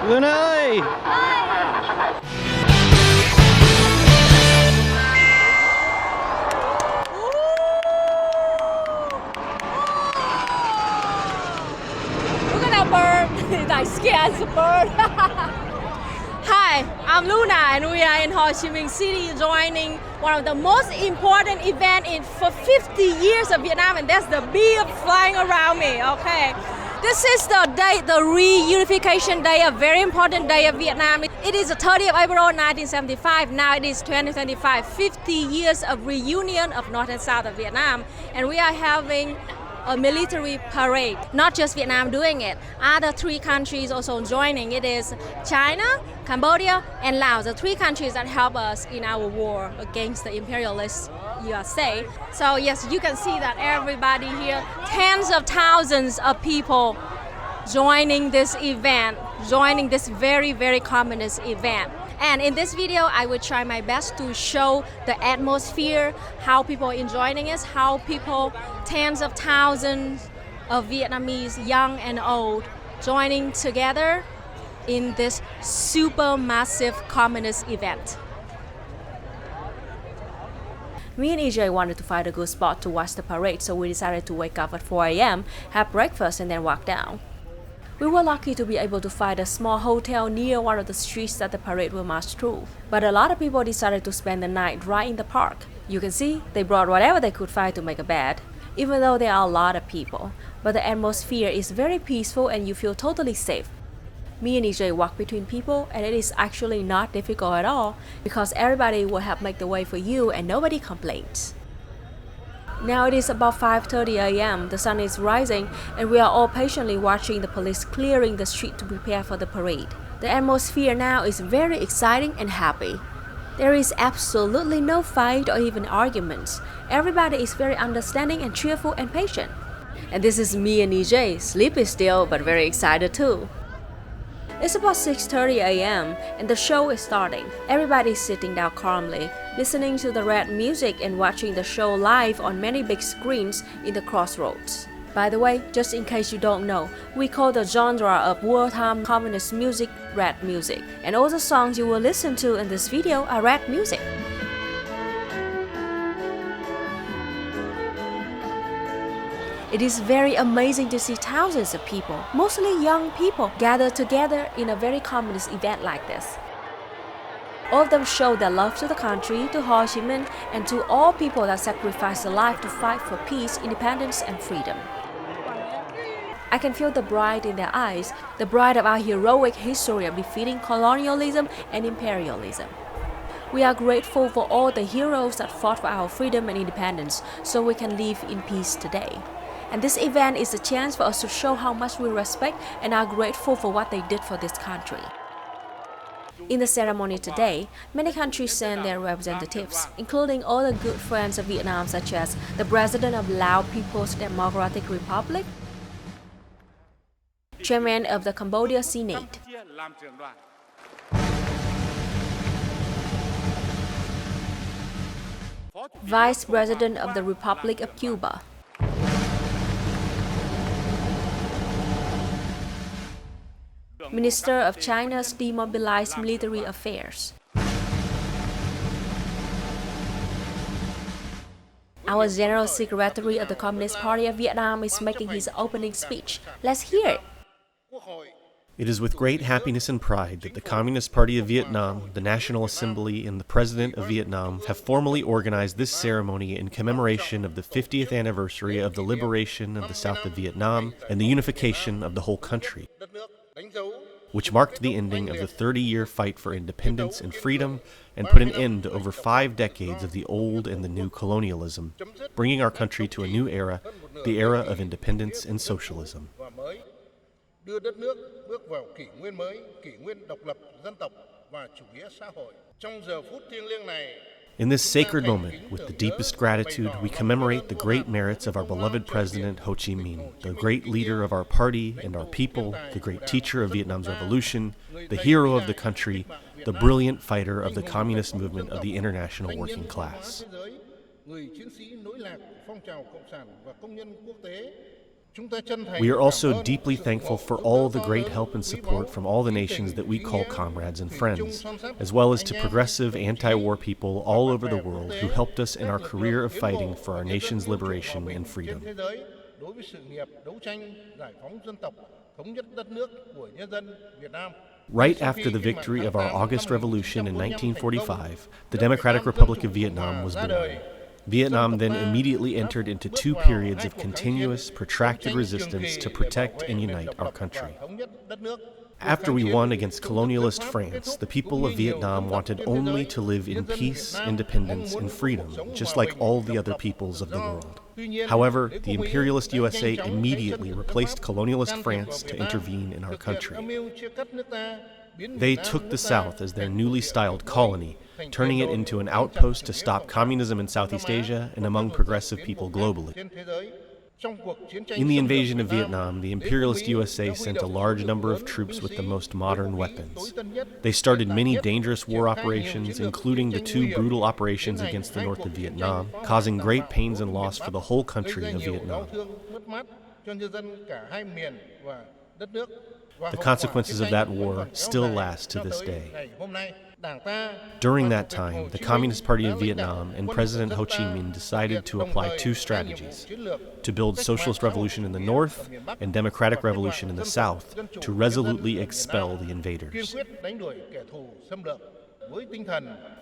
Vươn ơi. Look at that bird. It's like scared as a bird. Hi, I'm Luna and we are in Ho Chi Minh City joining one of the most important events for 50 years of Vietnam, and that's the bee flying around me, okay? This is the day, the reunification day, a very important day of Vietnam. It is the 30th of April 1975, now it is 2025, 50 years of reunion of North and South of Vietnam, and we are having a military parade. Not just Vietnam doing it, other three countries also joining. It is China, Cambodia, and Laos, the three countries that help us in our war against the imperialist USA. So yes, you can see that everybody here, tens of thousands of people joining this event, joining this very, very communist event. And in this video, I will try my best to show the atmosphere, how people are enjoying it, how people, tens of thousands of Vietnamese, young and old, joining together in this super massive communist event. Me and EJ wanted to find a good spot to watch the parade, so we decided to wake up at 4 a.m., have breakfast, and then walk down. We were lucky to be able to find a small hotel near one of the streets that the parade will march through. But a lot of people decided to spend the night right in the park. You can see they brought whatever they could find to make a bed, even though there are a lot of people. But the atmosphere is very peaceful and you feel totally safe. Me and EJ walk between people and it is actually not difficult at all because everybody will help make the way for you and nobody complains. Now it is about 5:30 a.m. The sun is rising and we are all patiently watching the police clearing the street to prepare for the parade. The atmosphere now is very exciting and happy. There is absolutely no fight or even arguments. Everybody is very understanding and cheerful and patient. And this is me and EJ, sleepy still but very excited too. It's about 6:30 a.m. and the show is starting. Everybody is sitting down calmly, listening to the rap music and watching the show live on many big screens in the crossroads. By the way, just in case you don't know, we call the genre of wartime communist music rap music, and all the songs you will listen to in this video are rap music. It is very amazing to see thousands of people, mostly young people, gathered together in a very communist event like this. All of them show their love to the country, to Ho Chi Minh, and to all people that sacrifice their life to fight for peace, independence, and freedom. I can feel the pride in their eyes, the pride of our heroic history of defeating colonialism and imperialism. We are grateful for all the heroes that fought for our freedom and independence so we can live in peace today. And this event is a chance for us to show how much we respect and are grateful for what they did for this country. In the ceremony today, many countries send their representatives, including all the good friends of Vietnam such as the President of Laos People's Democratic Republic, Chairman of the Cambodia Senate, Vice President of the Republic of Cuba, Minister of China's Demobilized Military Affairs. Our General Secretary of the Communist Party of Vietnam is making his opening speech. Let's hear it. It is with great happiness and pride that the Communist Party of Vietnam, the National Assembly, and the President of Vietnam have formally organized this ceremony in commemoration of the 50th anniversary of the liberation of the South of Vietnam and the unification of the whole country, which marked the ending of the 30-year fight for independence and freedom and put an end to over 5 decades of the old and the new colonialism, bringing our country to a new era, the era of independence and socialism. Đưa đất nước bước vào kỷ nguyên mới, kỷ nguyên độc lập dân tộc và chủ nghĩa xã hội. Trong giờ phút thiêng liêng này, in this sacred moment, with the deepest gratitude, we commemorate the great merits of our beloved President Ho Chi Minh, the great leader of our party and our people, the great teacher of Vietnam's revolution, the hero of the country, the brilliant fighter of the communist movement of the international working class. người chiến sĩ nối lạc phong trào cộng sản và công nhân quốc tế, We are also deeply thankful for all the great help and support from all the nations that we call comrades and friends, as well as to progressive anti-war people all over the world who helped us in our career of fighting for our nation's liberation and freedom. Right after the victory of our August Revolution in 1945, the Democratic Republic of Vietnam was born. Vietnam then immediately entered into 2 periods of continuous, protracted resistance to protect and unite our country. After we won against colonialist France, the people of Vietnam wanted only to live in peace, independence, and freedom, just like all the other peoples of the world. However, the imperialist USA immediately replaced colonialist France to intervene in our country. They took the South as their newly styled colony, turning it into an outpost to stop communism in Southeast Asia and among progressive people globally. In the invasion of Vietnam, the imperialist USA sent a large number of troops with the most modern weapons. They started many dangerous war operations, including the 2 brutal operations against the north of Vietnam, causing great pains and loss for the whole country of Vietnam. The consequences of that war still last to this day. During that time, the Communist Party of Vietnam and President Ho Chi Minh decided to apply 2 strategies: to build socialist revolution in the north and democratic revolution in the south to resolutely expel the invaders.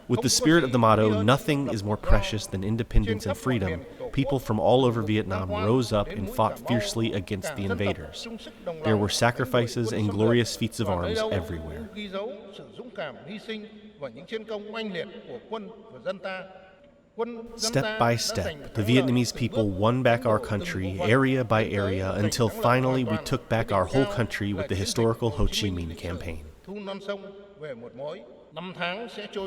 With the spirit of the motto, "Nothing is more precious than independence and freedom," people from all over Vietnam rose up and fought fiercely against the invaders. There were sacrifices and glorious feats of arms everywhere. Step by step, the Vietnamese people won back our country area by area until finally we took back our whole country with the historical Ho Chi Minh campaign.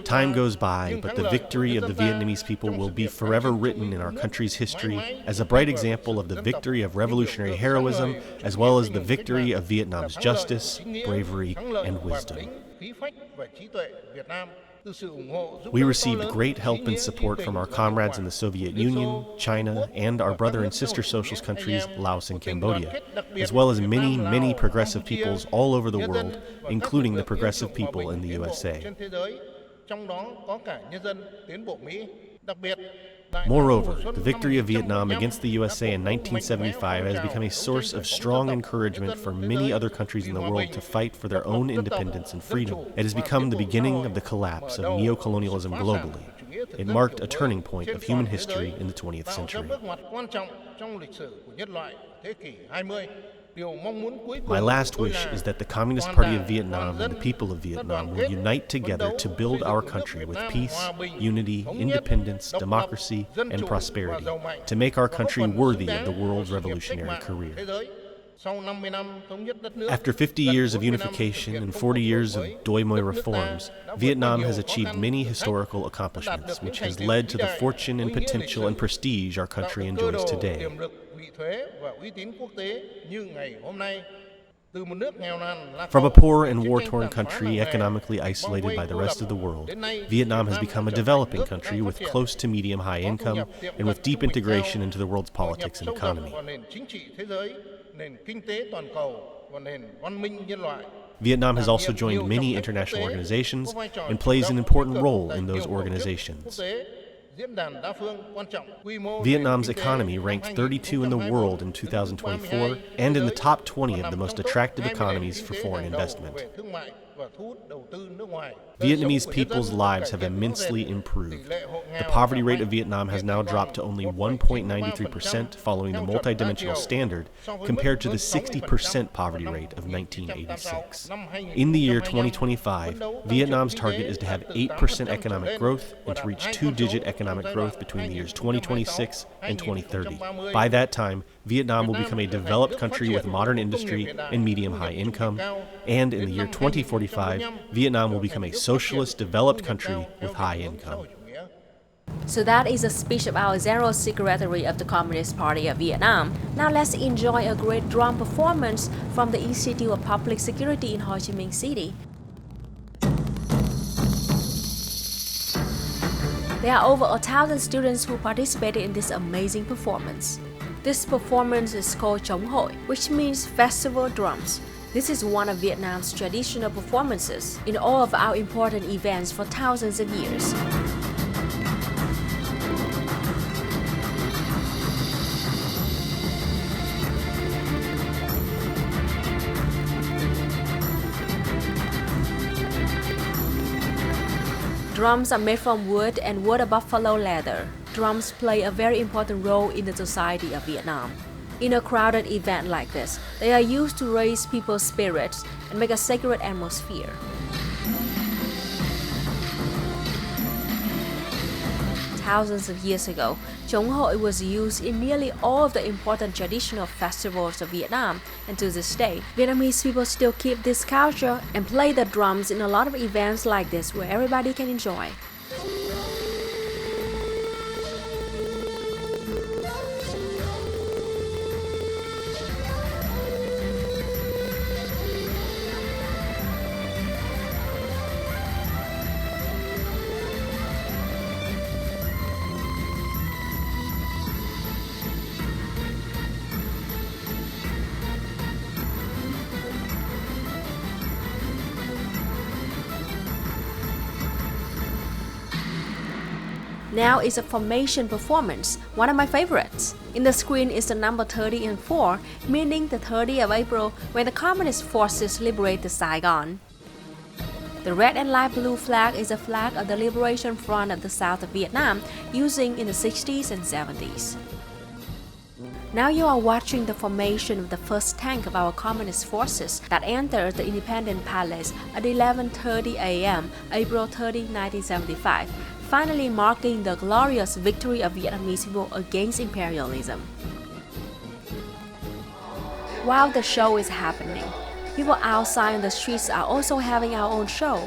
Time goes by, but the victory of the Vietnamese people will be forever written in our country's history as a bright example of the victory of revolutionary heroism, as well as the victory of Vietnam's justice, bravery, and wisdom. We received great help and support from our comrades in the Soviet Union, China, and our brother and sister socialist countries, Laos and Cambodia, as well as many, many progressive peoples all over the world, including the progressive people in the USA. Moreover, the victory of Vietnam against the USA in 1975 has become a source of strong encouragement for many other countries in the world to fight for their own independence and freedom. It has become the beginning of the collapse of neocolonialism globally. It marked a turning point of human history in the 20th century. My last wish is that the Communist Party of Vietnam and the people of Vietnam will unite together to build our country with peace, unity, independence, democracy, and prosperity, to make our country worthy of the world's revolutionary career. After 50 years of unification and 40 years of Doi Moi reforms, Vietnam has achieved many historical accomplishments, which has led to the fortune and potential and prestige our country enjoys today. From a poor and war-torn country economically isolated by the rest of the world, Vietnam has become a developing country with close to medium-high income and with deep integration into the world's politics and economy. Vietnam has also joined many international organizations and plays an important role in those organizations. Vietnam's economy ranked 32 in the world in 2024 and in the top 20 of the most attractive economies for foreign investment. Vietnamese people's lives have immensely improved. The poverty rate of Vietnam has now dropped to only 1.93% following the multidimensional standard, compared to the 60% poverty rate of 1986. In the year 2025, Vietnam's target is to have 8% economic growth and to reach 2-digit economic growth between the years 2026 and 2030. By that time, Vietnam will become a developed country with modern industry and medium-high income, and in the year 2045, Vietnam will become a socialist developed country with high income. So that is a speech of our General Secretary of the Communist Party of Vietnam. Now let's enjoy a great drum performance from the Institute of Public Security in Ho Chi Minh City. There are over 1,000 students who participated in this amazing performance. This performance is called Chống hội, which means festival drums. This is one of Vietnam's traditional performances in all of our important events for thousands of years. Drums are made from wood and water buffalo leather. Drums play a very important role in the society of Vietnam. In a crowded event like this, they are used to raise people's spirits and make a sacred atmosphere. Thousands of years ago, Chống hội was used in nearly all of the important traditional festivals of Vietnam, and to this day, Vietnamese people still keep this culture and play the drums in a lot of events like this where everybody can enjoy. Now is a formation performance, one of my favorites. In the screen is the number 30 and 4, meaning the 30th of April when the Communist forces liberated Saigon. The red and light blue flag is a flag of the Liberation Front of the South of Vietnam, using in the 60s and 70s. Now you are watching the formation of the first tank of our Communist forces that entered the Independence Palace at 11:30 a.m., April 30, 1975. Finally marking the glorious victory of Vietnamese people against imperialism. While the show is happening, people outside on the streets are also having our own show.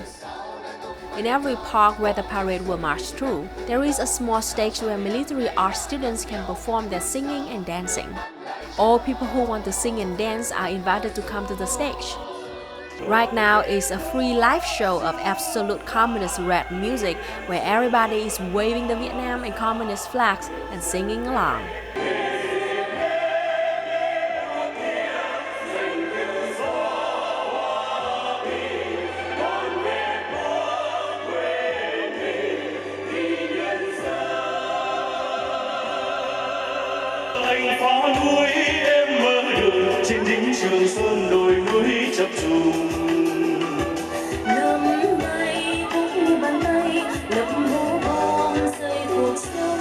In every park where the parade will march through, there is a small stage where military art students can perform their singing and dancing. All people who want to sing and dance are invited to come to the stage. Right now is a free live show of absolute communist rap music where everybody is waving the Vietnam and communist flags and singing along. Anh phá núi em mơ đường trên đỉnh Trường Sơn đồi núi chập trùng. Nắm tay vung bàn tay lập mô bom xây cuộc sống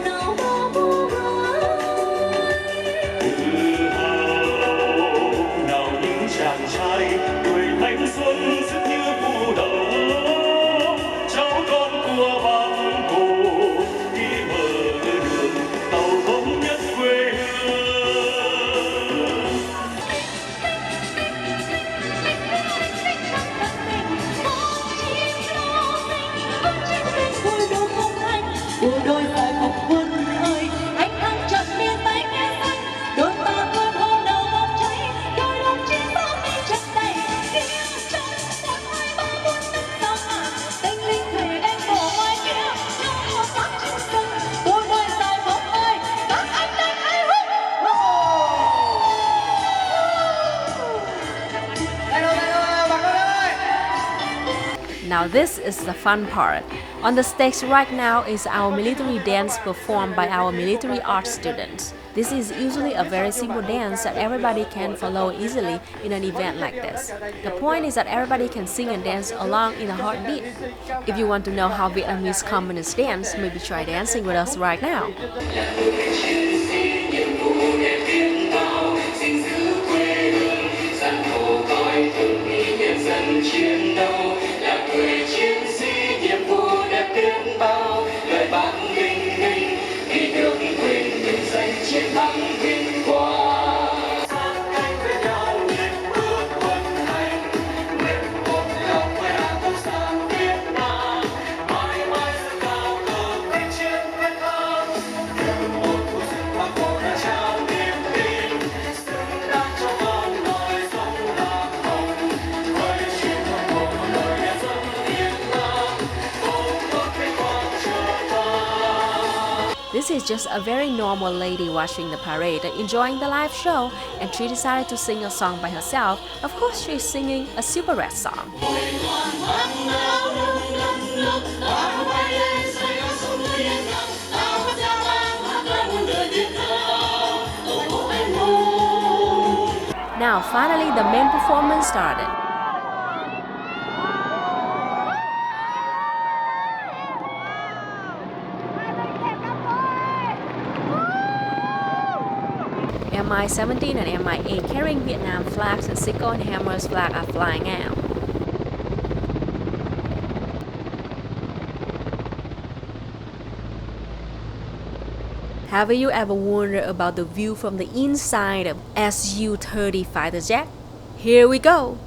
nào bao cô gái Tự hào nào những chàng trai tuổi thanh xuân sức như phù đầu cháu con của bác Hồ đi mở đường tàu thống nhất quê hương. bộ đội giải phóng quân ơi, anh thắng trận miền Tây nghe xanh, đôi ta vươn hôn đầu bốc cháy, đôi đồng chí bao đi chân đầy, kia trong 1, 2, 3, 4 năm sao mà, tinh linh thủy đánh đổ ngoài kia, trong một sáng trên sân, bộ đội giải phóng ơi, các anh đánh hãy hút. Now this is the fun part. On the stage right now is our military dance performed by our military art students. This is usually a very simple dance that everybody can follow easily in an event like this. The point is that everybody can sing and dance along in a heartbeat. If you want to know how Vietnamese communists dance, maybe try dancing with us right now. This is just a very normal lady watching the parade, enjoying the live show, and she decided to sing a song by herself. Of course, she's singing a Super Red song. Now, finally, the main performance started. Mi-17 and Mi-8 carrying Vietnam flags and Sickle and Hammer's flag are flying out. Have you ever wondered about the view from the inside of Su-30 fighter jet? Here we go!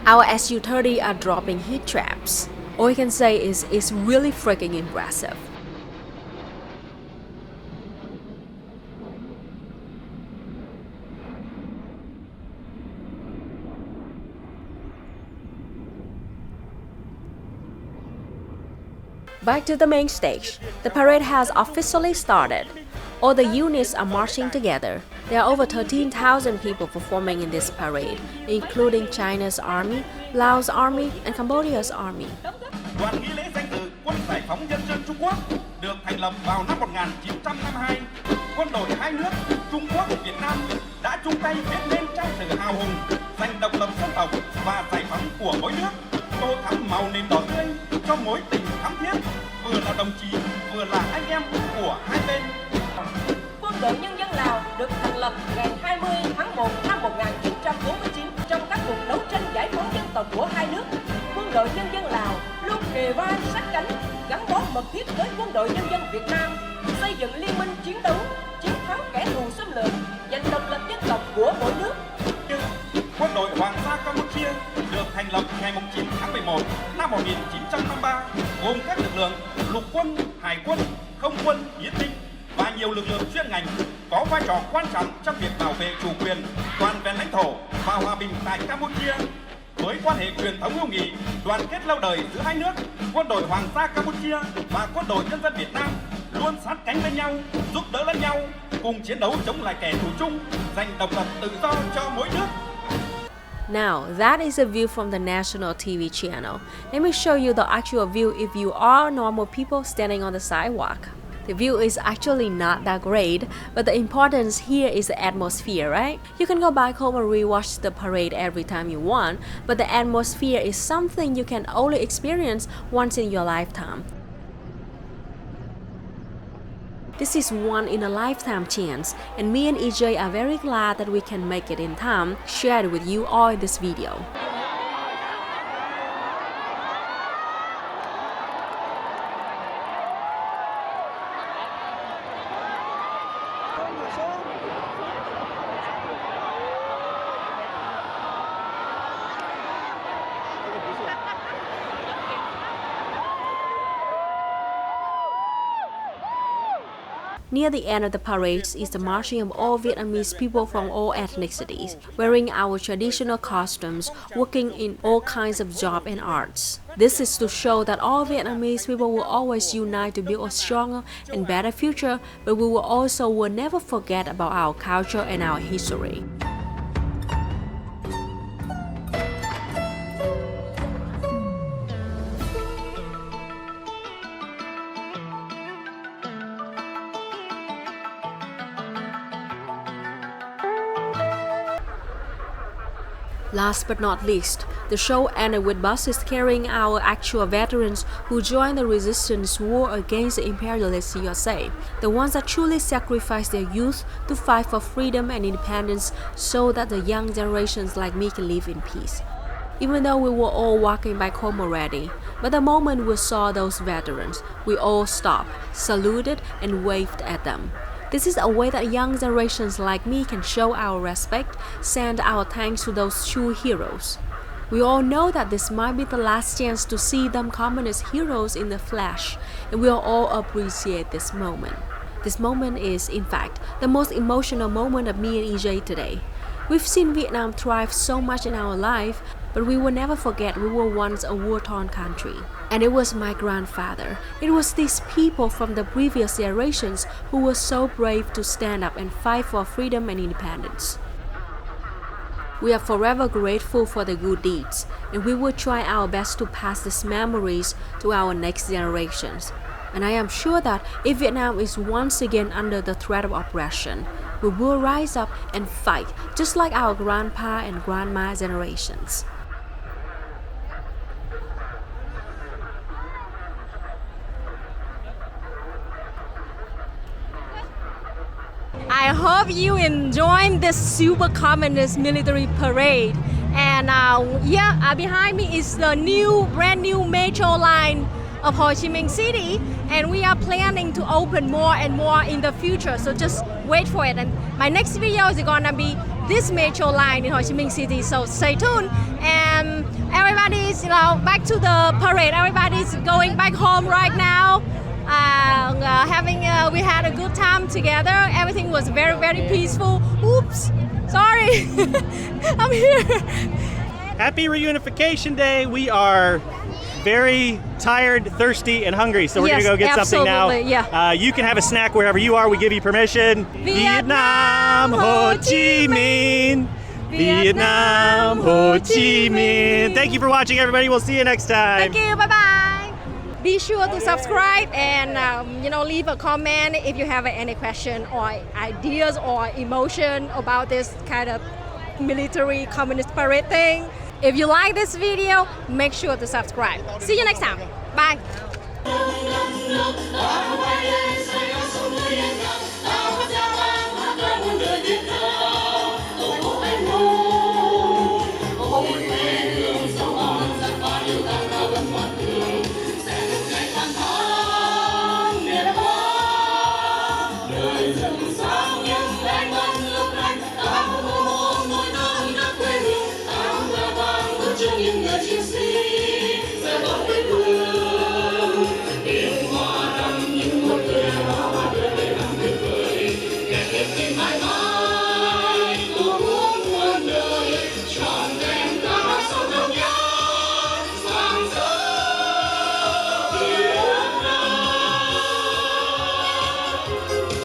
Our Su-30 are dropping heat traps. All I can say is it's really freaking impressive. Back to the main stage. The parade has officially started. All the units are marching together. There are over 13,000 people performing in this parade, including China's army, Laos army, and Cambodia's army. Đoàn nghi lễ danh dự Quân Giải phóng Nhân dân Trung Quốc được thành lập vào năm 1952. Quân đội hai nước Trung Quốc và Việt Nam đã chung tay viết nên trang sử hào hùng, giành độc lập dân tộc và giải phóng của mỗi nước, tô thắm màu nền đỏ tươi cho mối tình thắm thiết, vừa là đồng chí, vừa là anh em của hai bên. Quân đội Nhân dân Lào được thành lập ngày 20 tháng 1 năm 1949 trong các cuộc đấu tranh giải phóng dân tộc của hai nước. Quân đội Nhân dân Lào luôn kề vai sát cánh, gắn bó mật thiết với quân đội Nhân dân Việt Nam, xây dựng liên minh chiến đấu, chiến thắng kẻ thù xâm lược, giành độc lập dân tộc của mỗi nước. Quân đội Hoàng gia Campuchia được thành lập ngày 9 tháng 11 năm 1953, gồm các lực lượng lục quân, hải quân, không quân, chiến binh và nhiều lực lượng chuyên ngành có vai trò quan trọng trong việc bảo vệ chủ quyền, toàn vẹn lãnh thổ và hòa bình tại Campuchia. Với quan hệ truyền thống hữu nghị, đoàn kết lâu đời giữa hai nước, quân đội Hoàng gia Campuchia và quân đội nhân dân Việt Nam luôn sát cánh bên nhau, giúp đỡ lẫn nhau, cùng chiến đấu chống lại kẻ thù chung, giành độc lập tự do cho mỗi nước. Now, that is a view from the national TV channel. Let me show you the actual view if you are normal people standing on the sidewalk. The view is actually not that great, but the importance here is the atmosphere, right? You can go back home and rewatch the parade every time you want, but the atmosphere is something you can only experience once in your lifetime. This is one in a lifetime chance, and me and EJ are very glad that we can make it in time, share it with you all in this video. Near the end of the parades is the marching of all Vietnamese people from all ethnicities, wearing our traditional costumes, working in all kinds of jobs and arts. This is to show that all Vietnamese people will always unite to build a stronger and better future, but we will never forget about our culture and our history. Last but not least, the show ended with buses carrying our actual veterans who joined the resistance war against the imperialist USA, the ones that truly sacrificed their youth to fight for freedom and independence so that the young generations like me can live in peace. Even though we were all walking back home already, but the moment we saw those veterans, we all stopped, saluted, and waved at them. This is a way that young generations like me can show our respect, send our thanks to those true heroes. We all know that this might be the last chance to see them communist heroes in the flesh, and we all appreciate this moment. This moment is, in fact, the most emotional moment of me and EJ today. We've seen Vietnam thrive so much in our life, But we will never forget we were once a war-torn country. And it was my grandfather. It was these people from the previous generations who were so brave to stand up and fight for freedom and independence. We are forever grateful for the good deeds, and we will try our best to pass these memories to our next generations. And I am sure that if Vietnam is once again under the threat of oppression, we will rise up and fight, just like our grandpa and grandma generations. I hope you enjoyed this super communist military parade. And behind me is the brand new metro line of Ho Chi Minh City, and we are planning to open more and more in the future. So just wait for it. And my next video is gonna be this metro line in Ho Chi Minh City. So stay tuned. And everybody's back to the parade. Everybody's going back home right now. We had a good time together. Everything was very, very peaceful. Oops, sorry. I'm here. Happy Reunification Day. We are very tired, thirsty, and hungry, so we're gonna go get something now. Yeah. You can have a snack wherever you are. We give you permission. Vietnam Ho Chi Minh. Vietnam Ho Chi Minh. Thank you for watching, everybody. We'll see you next time. Thank you. Bye-bye. Be sure to subscribe and leave a comment if you have any question or ideas or emotion about this kind of military communist parade thing. If you like this video, make sure to subscribe. See you next time. Bye.